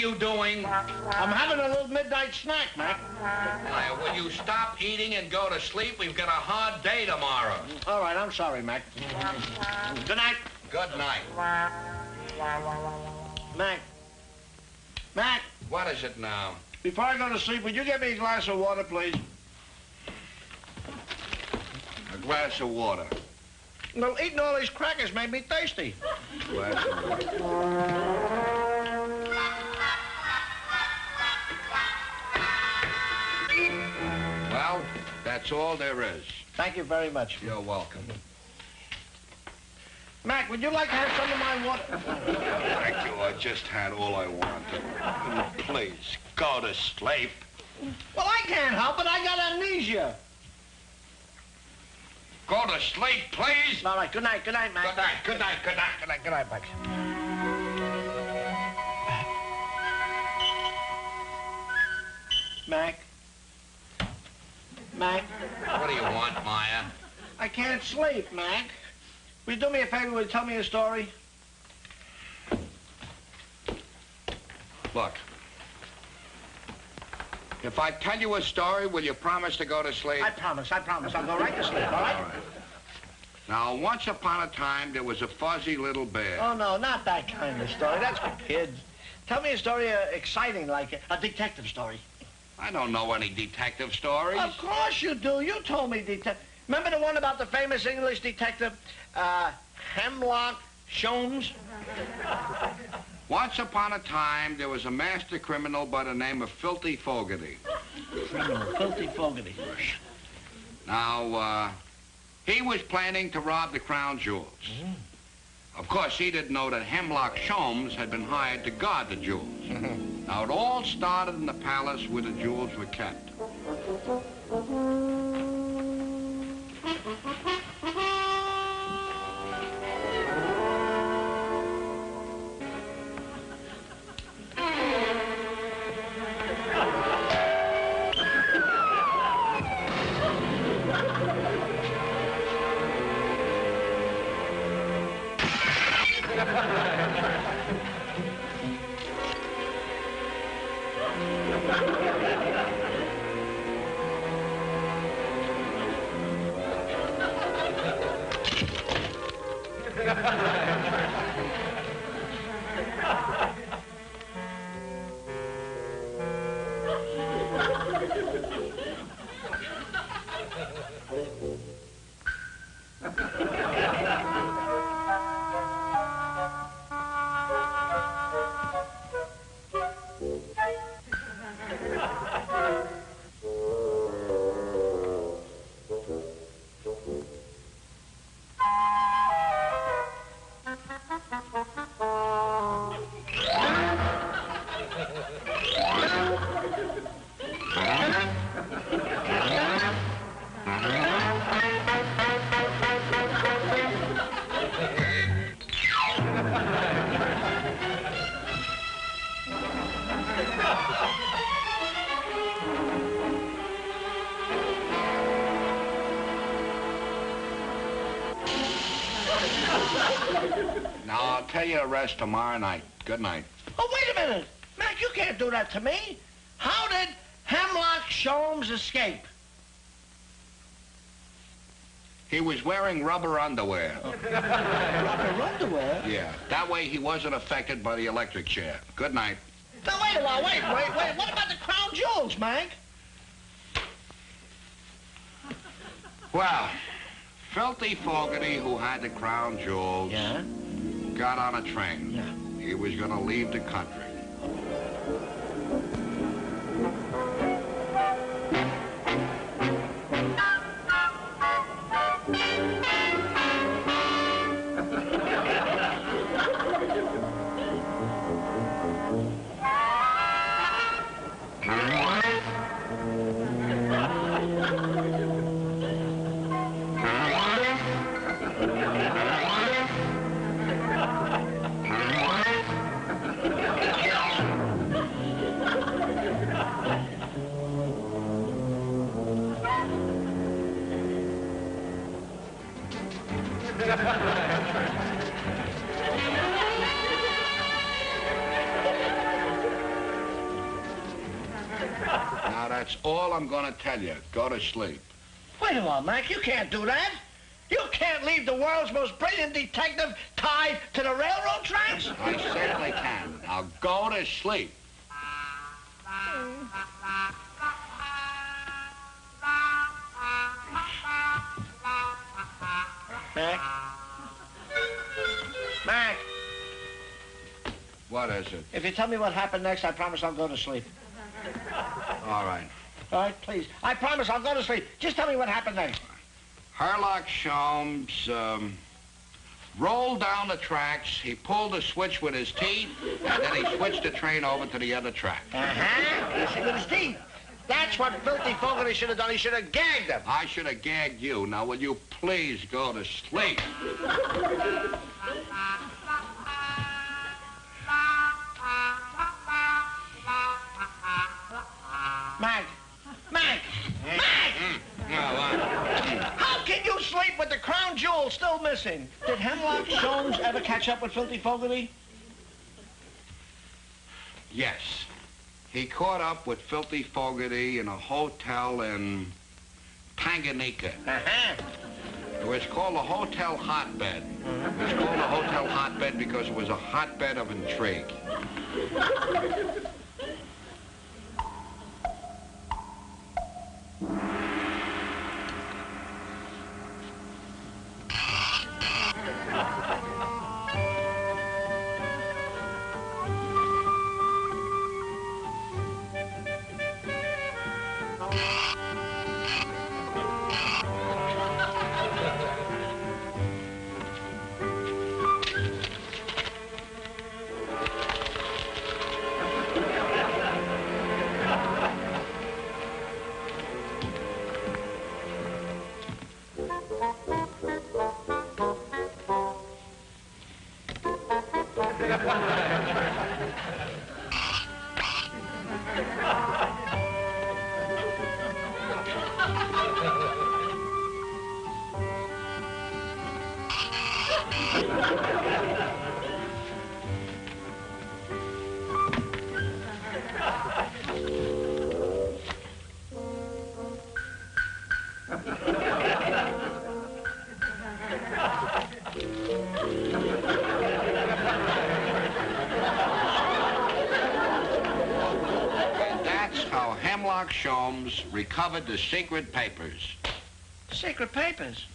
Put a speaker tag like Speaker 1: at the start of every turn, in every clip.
Speaker 1: you doing?
Speaker 2: I'm having a little midnight snack, Mac.
Speaker 1: Will you stop eating and go to sleep? We've got a hard day tomorrow.
Speaker 2: All right, I'm sorry, Mac. Good night.
Speaker 1: Good night.
Speaker 2: Mac. Mac.
Speaker 1: What is it now?
Speaker 2: Before I go to sleep, would you get me a glass of water, please?
Speaker 1: A glass of water.
Speaker 2: Well, eating all these crackers made me thirsty.
Speaker 1: Glass of water. Well, that's all there is.
Speaker 2: Thank you very much.
Speaker 1: You're welcome.
Speaker 2: Mac, would you like to have some of my water?
Speaker 1: Thank you. I just had all I wanted. Please, go to sleep.
Speaker 2: Well, I can't help it. I got amnesia.
Speaker 1: Go to sleep, please.
Speaker 2: All right, good night, Mac.
Speaker 1: Good night, good night, good night.
Speaker 2: Good night, Mac. Mac. Mac.
Speaker 1: What do you want, Maya?
Speaker 2: I can't sleep, Mac. Will you do me a favor? Will you tell me a story?
Speaker 1: Look. If I tell you a story, will you promise to go to sleep?
Speaker 2: I promise. I'll go right to sleep, all right?
Speaker 1: All right. Now, once upon a time, there was a fuzzy little bear.
Speaker 2: Oh, no, not that kind of story. That's for kids. Tell me a story exciting, like a detective story.
Speaker 1: I don't know any detective stories.
Speaker 2: Of course you do. You told me detective. Remember the one about the famous English detective, Hemlock Sholmes?
Speaker 1: Once upon a time, there was a master criminal by the name of Filthy Fogarty.
Speaker 2: Filthy Fogarty.
Speaker 1: Now, he was planning to rob the crown jewels. Of course, he didn't know that Hemlock Sholmes had been hired to guard the jewels. Now, it all started in the palace where the jewels were kept. Now, I'll tell you the rest tomorrow night. Good night.
Speaker 2: Oh, wait a minute. Mac, you can't do that to me. How did Hemlock Sholmes escape?
Speaker 1: He was wearing rubber underwear.
Speaker 2: Rubber underwear?
Speaker 1: Yeah, that way he wasn't affected by the electric chair. Good night.
Speaker 2: Now, wait a while. Wait. What about the crown jewels, Mac?
Speaker 1: Well, Filthy Fogarty, who had the crown jewels, got on a train.
Speaker 2: Yeah.
Speaker 1: He was going to leave the country. all I'm gonna tell you. Go to sleep.
Speaker 2: Wait a while, Mac. You can't do that. You can't leave the world's most brilliant detective tied to the railroad tracks.
Speaker 1: I certainly can. Now go to sleep.
Speaker 2: Mac? Mac?
Speaker 1: What is it?
Speaker 2: If you tell me what happened next, I promise I'll go to sleep.
Speaker 1: All right.
Speaker 2: All right, please. I promise I'll go to sleep. Just tell me what happened next.
Speaker 1: Sherlock Holmes rolled down the tracks. He pulled the switch with his teeth, and then he switched the train over to the other track.
Speaker 2: Yes, with his teeth. That's what Filthy Fogarty should have done. He should have gagged him.
Speaker 1: I should have gagged you. Now, will you please go to sleep?
Speaker 2: Mac! Mac! Mac! How can you sleep with the crown jewel still missing? Did Hemlock Sholmes ever catch up with Filthy Fogarty?
Speaker 1: Yes. He caught up with Filthy Fogarty in a hotel in Tanganyika. It was called the Hotel Hotbed. It was called the Hotel Hotbed because it was a hotbed of intrigue. Sholmes recovered the secret papers.
Speaker 2: Secret papers?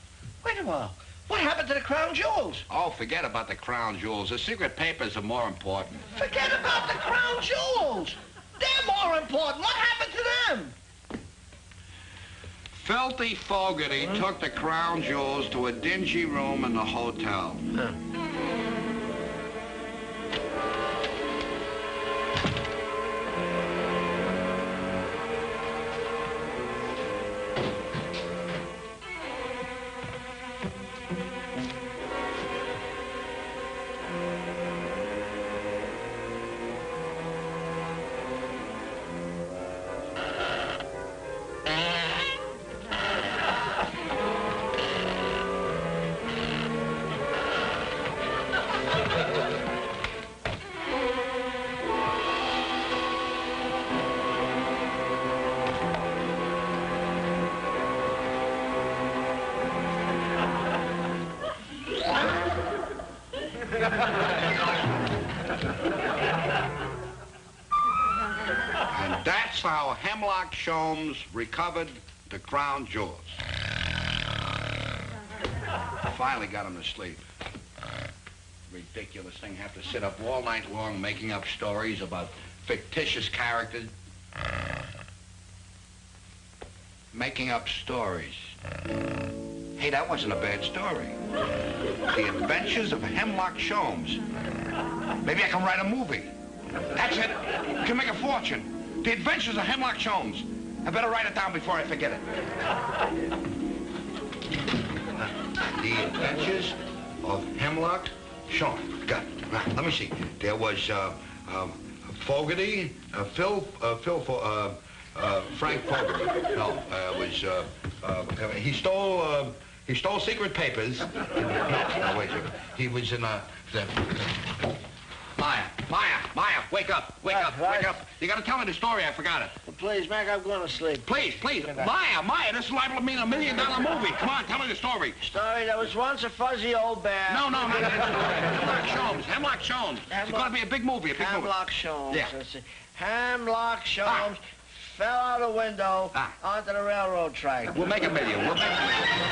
Speaker 2: Wait a while. What happened to the crown jewels?
Speaker 1: Oh, forget about the crown jewels. The secret papers are more important.
Speaker 2: Forget about the crown jewels. They're more important. What happened to them?
Speaker 1: Filthy Fogarty took the crown jewels to a dingy room in the hotel. And that's how Hemlock Sholmes recovered the crown jewels. Finally got him to sleep. Ridiculous thing, have to sit up all night long making up stories about fictitious characters. Making up stories. Hey, that wasn't a bad story. The Adventures of Hemlock Sholmes. Maybe I can write a movie. That's it. You can make a fortune. The Adventures of Hemlock Sholmes. I better write it down before I forget it. The Adventures of Hemlock Sholmes. Got it. Now, let me see. There was Fogarty, Frank Fogarty. No, it was he stole secret papers. No, wait. He was in Myer, wake up, wake up. You gotta tell me the story, I forgot it.
Speaker 2: please, Mac, I'm going to sleep.
Speaker 1: Please, please. Myer, this is liable to mean $1 million movie. Come on, tell me the story.
Speaker 2: Story, there was once a fuzzy old bear.
Speaker 1: No, not Hemlock Sholmes. Hemlock Sholmes. It's going to be a big movie,
Speaker 2: Hemlock Sholmes.
Speaker 1: Yeah.
Speaker 2: Let's see. Hemlock Sholmes fell out a window onto the railroad track.
Speaker 1: We'll make $1 million. We'll make $1 million.